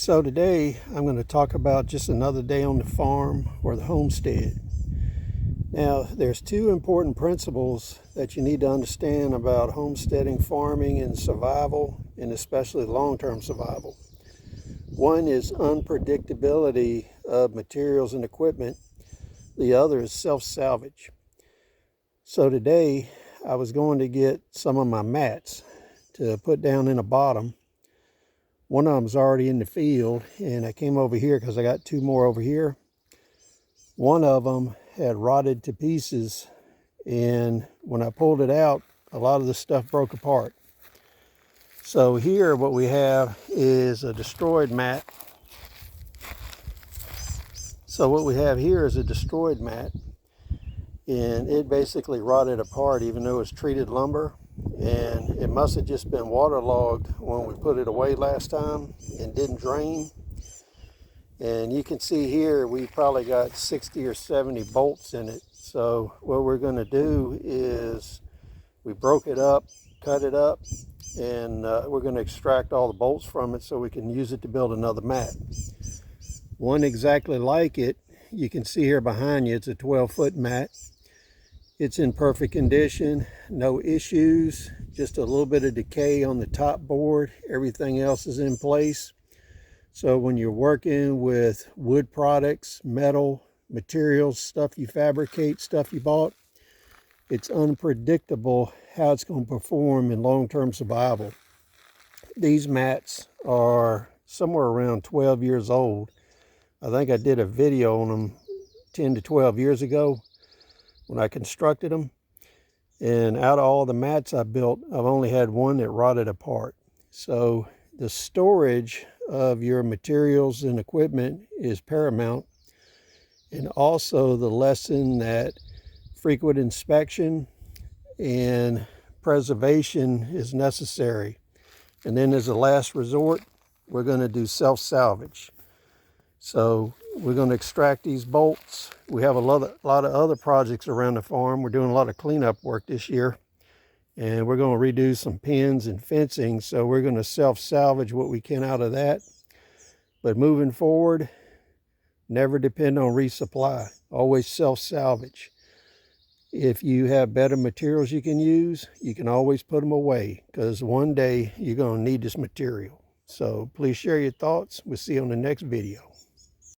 So today I'm going to talk about just another day on the farm or the homestead. Now there's two important principles that you need to understand about homesteading, farming, and survival, and especially long-term survival. One is unpredictability of materials and equipment. The other is self-salvage. So today I was going to get some of my mats to put down in the bottom. One of them's already in the field, and I came over here because I got two more over here. One of them had rotted to pieces, and when I pulled it out, a lot of the stuff broke apart. So here what we have is a destroyed mat. And it basically rotted apart even though it's treated lumber, and it must have just been waterlogged when we put it away last time and didn't drain. And you can see here we probably got 60 or 70 bolts in it. So what we're going to do is we broke it up, cut it up, and we're going to extract all the bolts from it so we can use it to build another mat. One exactly like it, you can see here behind you, it's a 12-foot mat. It's in perfect condition, no issues, just a little bit of decay on the top board. Everything else is in place. So when you're working with wood products, metal, materials, stuff you fabricate, stuff you bought, it's unpredictable how it's going to perform in long-term survival. These mats are somewhere around 12 years old. I think I did a video on them 10 to 12 years ago when I constructed them. And out of all the mats I built, I've only had one that rotted apart. So the storage of your materials and equipment is paramount. And also the lesson that frequent inspection and preservation is necessary. And then as a last resort, we're going to do self-salvage. So we're going to extract these bolts. We have a lot of other projects around the farm. We're doing a lot of cleanup work this year, and we're going to redo some pins and fencing. So we're going to self-salvage what we can out of that. But moving forward, never depend on resupply. Always self-salvage. If you have better materials you can use, you can always put them away, because one day you're going to need this material. So please share your thoughts. We'll see you on the next video.